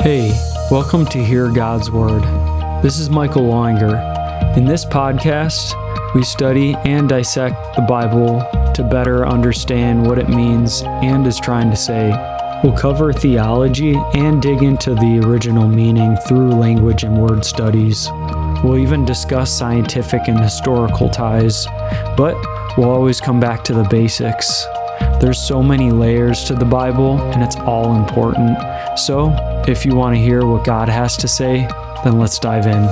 Hey, welcome to Hear God's Word. This is Michael Loinger. In this podcast, we study and dissect the Bible to better understand what it means and is trying to say. We'll cover theology and dig into the original meaning through language and word studies. We'll even discuss scientific and historical ties, but we'll always come back to the basics. There's so many layers to the Bible, and it's all important. So, if you want to hear what God has to say, then let's dive in.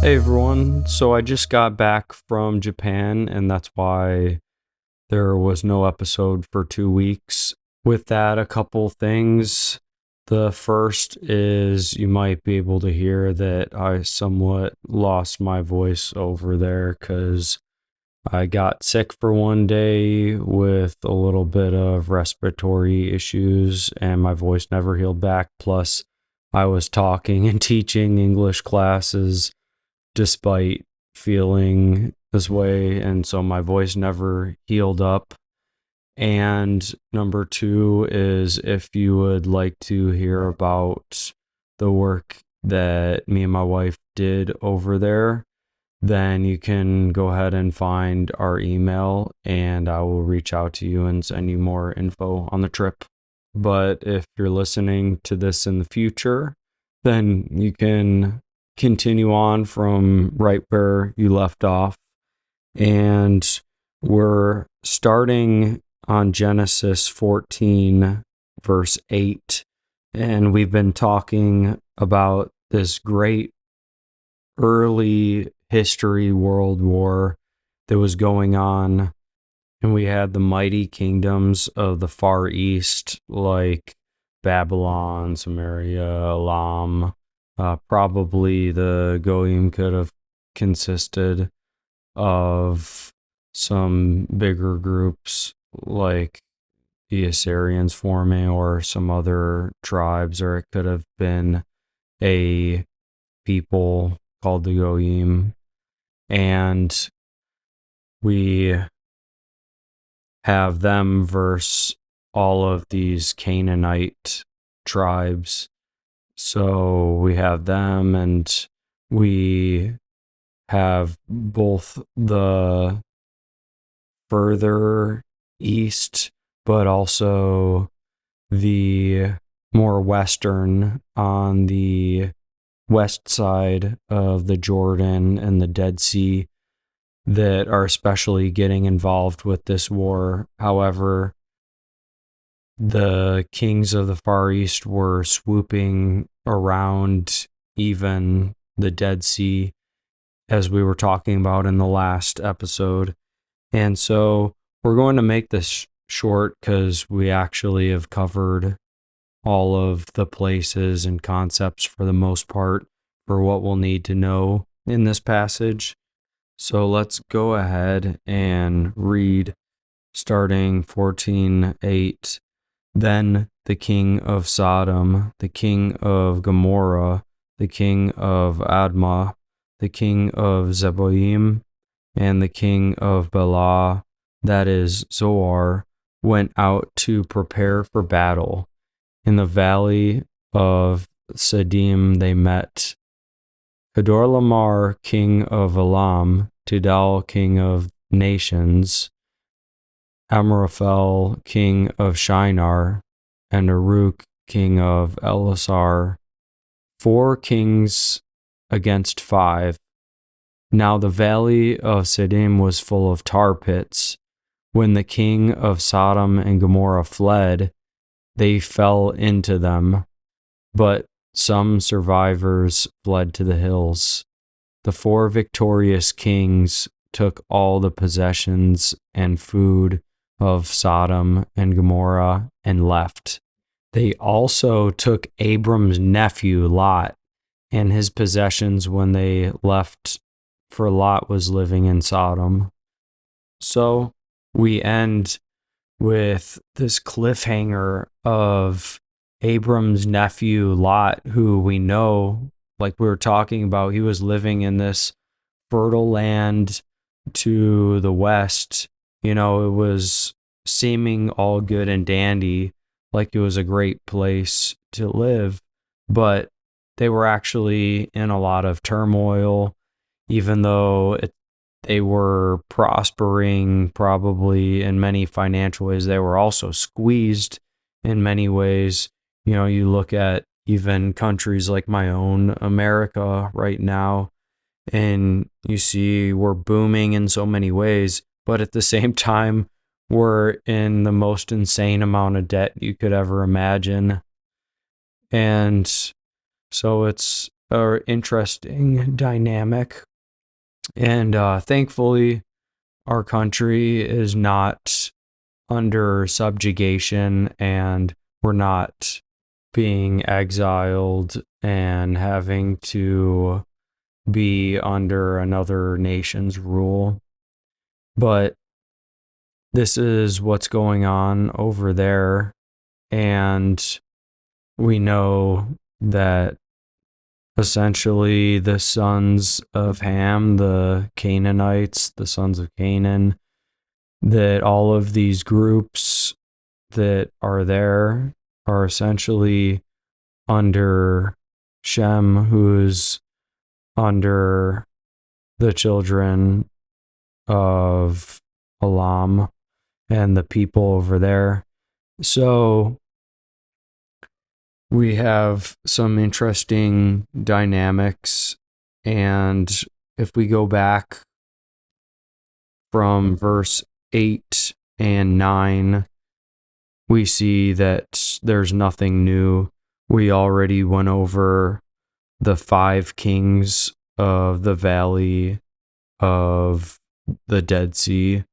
Hey everyone, so I just got back from Japan, and that's why there was no episode for 2 weeks. With that, a couple things. The first is you might be able to hear that I somewhat lost my voice over there because I got sick for one day with a little bit of respiratory issues and my voice never healed back. Plus, I was talking and teaching English classes despite feeling this way, and so my voice never healed up. And number two is if you would like to hear about the work that me and my wife did over there, then you can go ahead and find our email and I will reach out to you and send you more info on the trip. But if you're listening to this in the future, then you can continue on from right where you left off. And we're starting on Genesis 14, verse 8. And we've been talking about this great early history world war that was going on, and we had the mighty kingdoms of the Far East like Babylon, Samaria, Elam. Probably the Goyim could have consisted of some bigger groups like the Assyrians forming or some other tribes, or it could have been a people called the Goyim. And we have them versus all of these Canaanite tribes. So we have them, and we have both the further east, but also the more western on the west side of the Jordan and the Dead Sea that are especially getting involved with this war. However, the kings of the Far East were swooping around even the Dead Sea, as we were talking about in the last episode. And so we're going to make this short because we actually have covered all of the places and concepts for the most part for what we'll need to know in this passage. So let's go ahead and read starting 14:8. Then the king of Sodom, the king of Gomorrah, the king of Admah, the king of Zeboim, and the king of Bela, that is Zoar, went out to prepare for battle. In the valley of Siddim they met Kedorlaomer, king of Elam, Tidal, king of nations, Amraphel, king of Shinar, and Aruk, king of Elasar, 4 kings against 5. Now the valley of Siddim was full of tar pits. When the king of Sodom and Gomorrah fled, they fell into them, but some survivors fled to the hills. The 4 victorious kings took all the possessions and food of Sodom and Gomorrah and left. They also took Abram's nephew Lot and his possessions when they left, for Lot was living in Sodom. So we end with this cliffhanger of Abram's nephew Lot, who we know, like we were talking about, he was living in this fertile land to the west. You know, it was seeming all good and dandy, like it was a great place to live, but they were actually in a lot of turmoil, even though they were prospering probably in many financial ways. They were also squeezed in many ways. You look at even countries like my own America right now, and you see we're booming in so many ways, but at the same time, we're in the most insane amount of debt you could ever imagine. And so it's an interesting dynamic. And thankfully, our country is not under subjugation, and we're not being exiled and having to be under another nation's rule. But this is what's going on over there. And we know that essentially the sons of Ham, the Canaanites, the sons of Canaan, that all of these groups that are there are essentially under Shem, who's under the children of Elam and the people over there. So we have some interesting dynamics. And if we go back from verse 8 and 9, we see that there's nothing new. We already went over the 5 kings of the valley of the Dead Sea,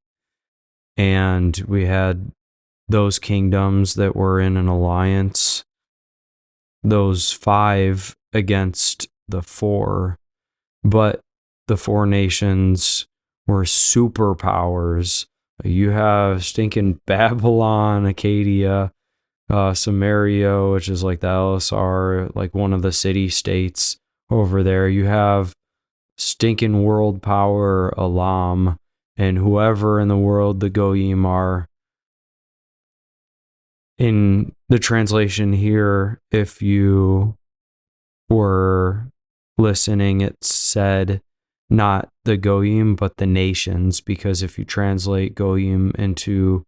and we had those kingdoms that were in an alliance, those 5 against the 4, but the 4 nations were superpowers. You have stinking Babylon, Acadia, Samaria, which is like the LSR, like one of the city states over there. You have stinking world power Elam, and whoever in the world the Goyim are. In the translation here, if you were listening, it said not the Goyim, but the nations, because if you translate Goyim into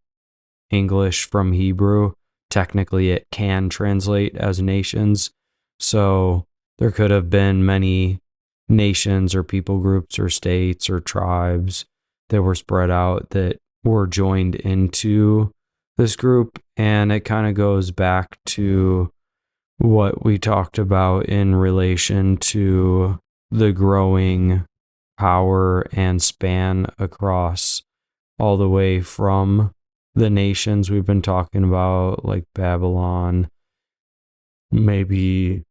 English from Hebrew, technically it can translate as nations. So there could have been many nations or people groups or states or tribes that were spread out that were joined into this group. And it kind of goes back to what we talked about in relation to the growing power and span across all the way from the nations we've been talking about, like Babylon, maybe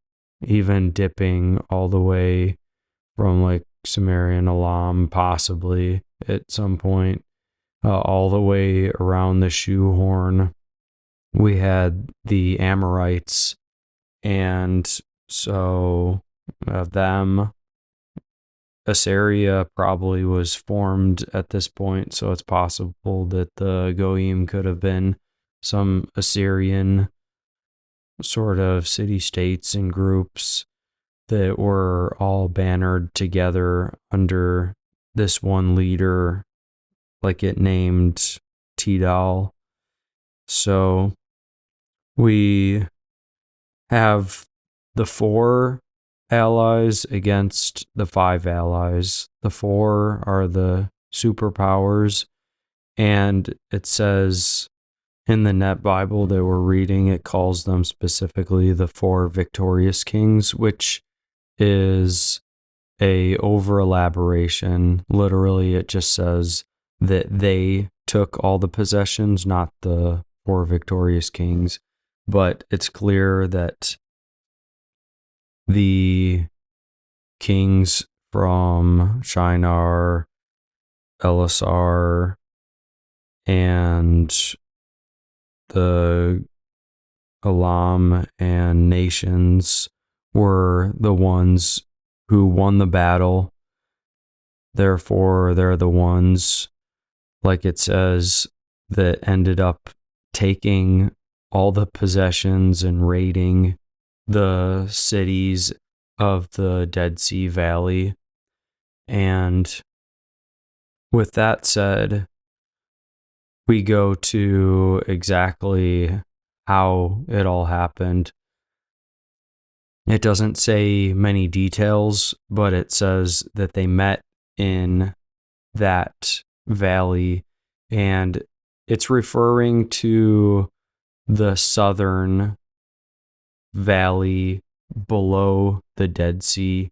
even dipping all the way from like Sumerian Elam, possibly at some point, all the way around the shoehorn. We had the Amorites, and so them, Assyria probably was formed at this point, so it's possible that the Goyim could have been some Assyrian sort of city-states and groups that were all bannered together under this one leader, like it named Tidal. So we have the 4 allies against the 5 allies. The 4 are the superpowers, and it says in the Net Bible that we're reading, it calls them specifically the 4 victorious kings, which is a over elaboration. Literally, it just says that they took all the possessions, not the 4 victorious kings. But it's clear that the kings from Shinar, Elisar, and the Elam and nations were the ones who won the battle. Therefore, they're the ones, like it says, that ended up taking all the possessions and raiding the cities of the Dead Sea Valley. And with that said, we go to exactly how it all happened. It doesn't say many details, but it says that they met in that valley, and it's referring to the southern valley below the Dead Sea.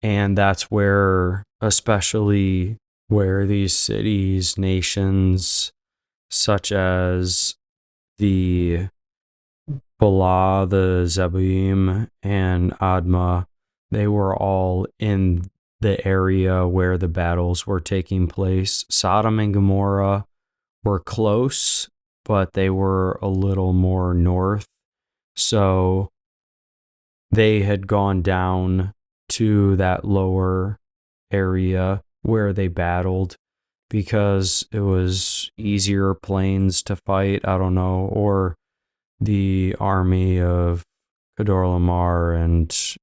And that's where, especially where these cities, nations, such as the Bala, the Zeboim, and Admah, they were all in the area where the battles were taking place. Sodom and Gomorrah were close, but they were a little more north. So they had gone down to that lower area where they battled because it was easier plains to fight, I don't know, or the army of Kedorlaomer and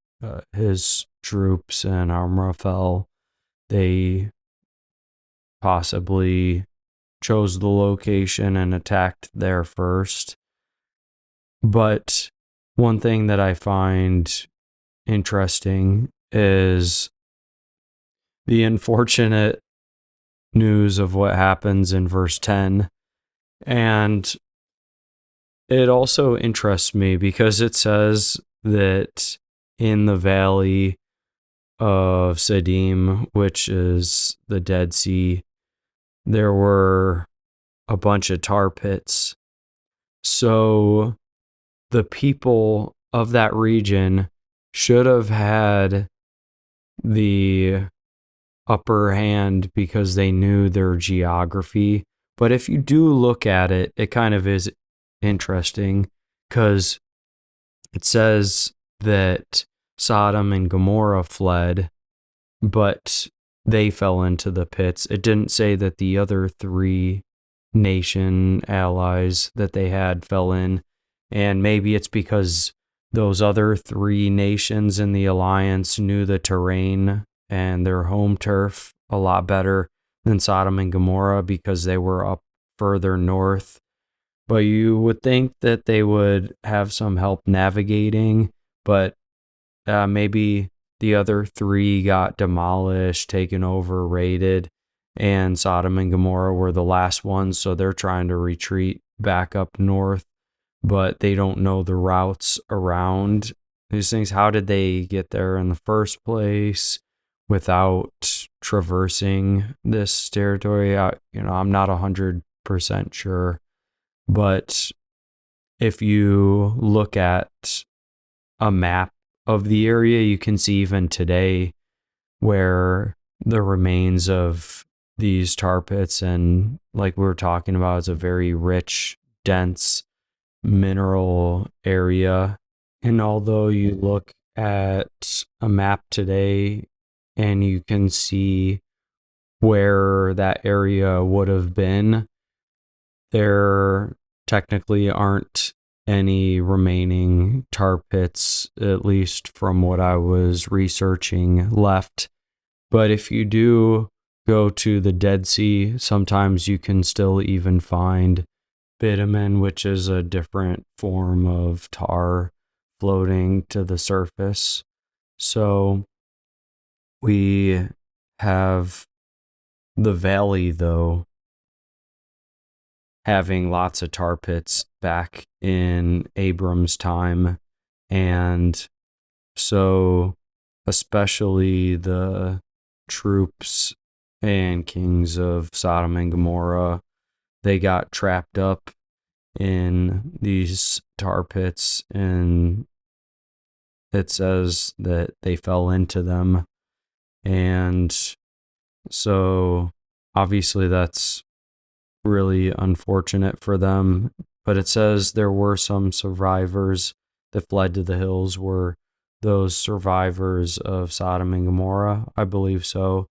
his troops and Amraphel, they possibly chose the location and attacked there first. But one thing that I find interesting is the unfortunate news of what happens in verse 10. And it also interests me because it says that in the valley of Siddim, which is the Dead Sea, there were a bunch of tar pits. So the people of that region should have had the upper hand because they knew their geography. But if you do look at it, it kind of is interesting because it says that Sodom and Gomorrah fled, but they fell into the pits. It didn't say that the other three nation allies that they had fell in. And maybe it's because those other three nations in the alliance knew the terrain and their home turf a lot better than Sodom and Gomorrah because they were up further north. But you would think that they would have some help navigating, but maybe the other three got demolished, taken over, raided, and Sodom and Gomorrah were the last ones, so they're trying to retreat back up north, but they don't know the routes around these things. How did they get there in the first place without traversing this territory? I'm not 100% sure, but if you look at a map of the area, you can see even today where the remains of these tar pits, and like we were talking about, it's a very rich, dense mineral area. And although you look at a map today and you can see where that area would have been, there technically aren't any remaining tar pits, at least from what I was researching, left. But if you do go to the Dead Sea, sometimes you can still even find bitumen, which is a different form of tar floating to the surface. So we have the valley, though, having lots of tar pits back in Abram's time. And so especially the troops and kings of Sodom and Gomorrah, they got trapped up in these tar pits, and it says that they fell into them. And so obviously that's really unfortunate for them, but it says there were some survivors that fled to the hills. Were those survivors of Sodom and Gomorrah? I believe so.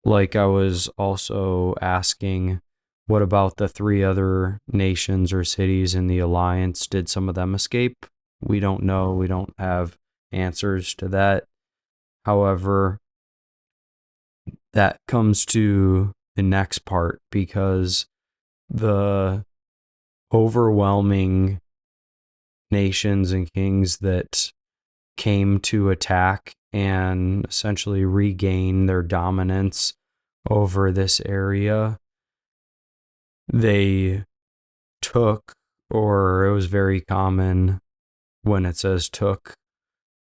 Like I was also asking, what about the three other nations or cities in the alliance? Did some of them escape? We don't know. We don't have answers to that. However, that comes to the next part, because the overwhelming nations and kings that came to attack and essentially regain their dominance over this area, they took, or it was very common when it says took,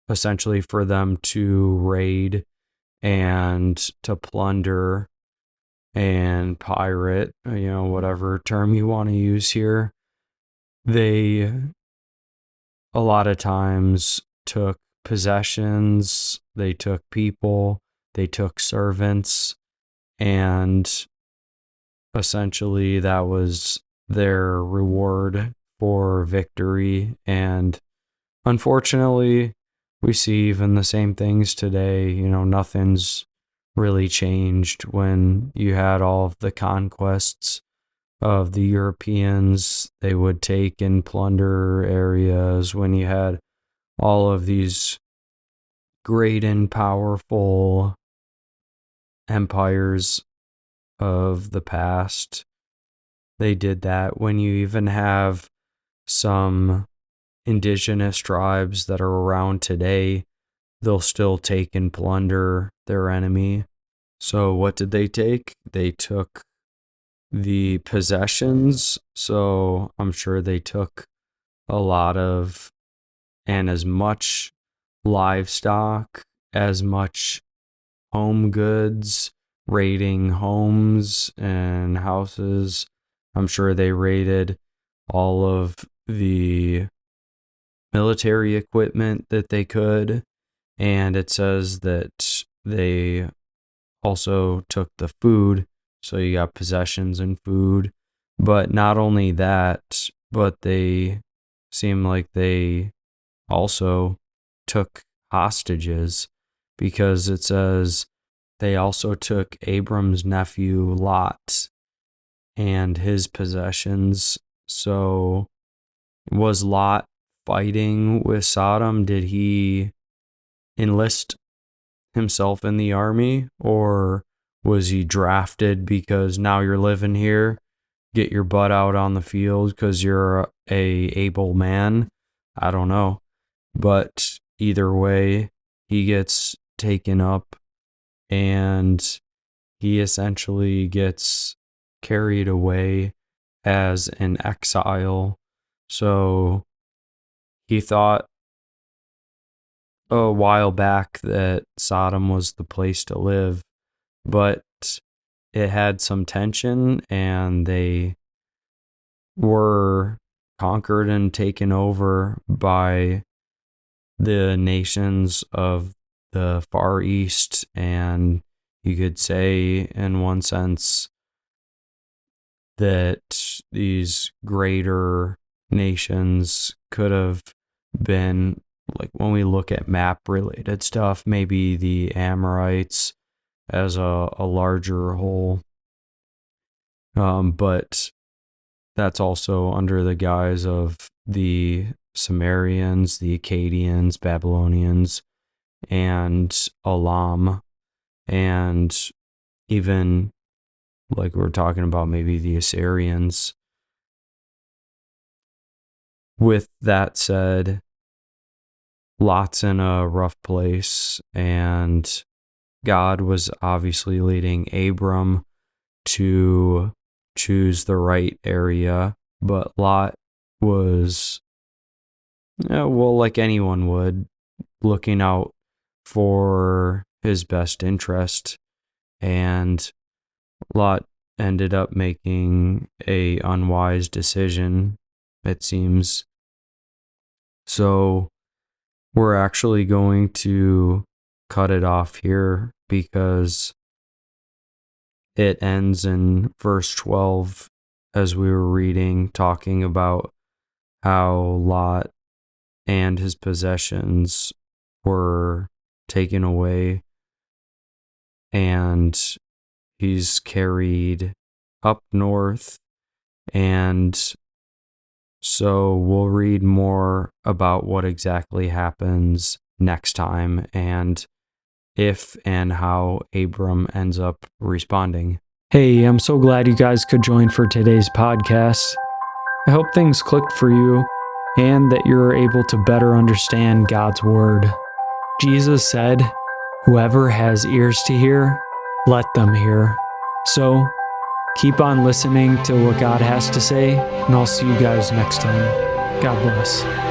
essentially for them to raid and to plunder and pirate, whatever term you want to use here. They a lot of times took possessions, they took people, they took servants, and essentially that was their reward for victory. And unfortunately, we see even the same things today. Nothing's really changed when you had all of the conquests of the Europeans. They would take and plunder areas. When you had all of these great and powerful empires of the past, they did that. When you even have some indigenous tribes that are around today, they'll still take and plunder their enemy. So what did they take? They took the possessions. So I'm sure they took a lot of, and as much livestock, as much home goods, raiding homes and houses. I'm sure they raided all of the military equipment that they could. And it says that they also took the food. So you got possessions and food. But not only that, but they seem like they also took hostages, because it says they also took Abram's nephew Lot and his possessions. So was Lot fighting with Sodom? Did he enlist himself in the army, or was he drafted because now you're living here, get your butt out on the field because you're a able man? I don't know. But either way, he gets taken up and he essentially gets carried away as an exile. So he thought a while back that Sodom was the place to live, but it had some tension and they were conquered and taken over by the nations of the Far East. And you could say, in one sense, that these greater nations could have been, like when we look at map related stuff, maybe the Amorites as a larger whole. But that's also under the guise of the Sumerians, the Akkadians, Babylonians, and Elam, and even like we're talking about maybe the Assyrians. With that said, Lot's in a rough place, and God was obviously leading Abram to choose the right area, but Lot was, well, like anyone would, looking out for his best interest, and Lot ended up making a unwise decision, it seems. So we're actually going to cut it off here because it ends in verse 12, as we were reading, talking about how Lot and his possessions were taken away, and he's carried up north, and So we'll read more about what exactly happens next time and if and how Abram ends up responding. Hey, I'm so glad you guys could join for today's podcast. I hope things clicked for you and that you're able to better understand God's Word. Jesus said, "Whoever has ears to hear, let them hear." So, keep on listening to what God has to say, and I'll see you guys next time. God bless.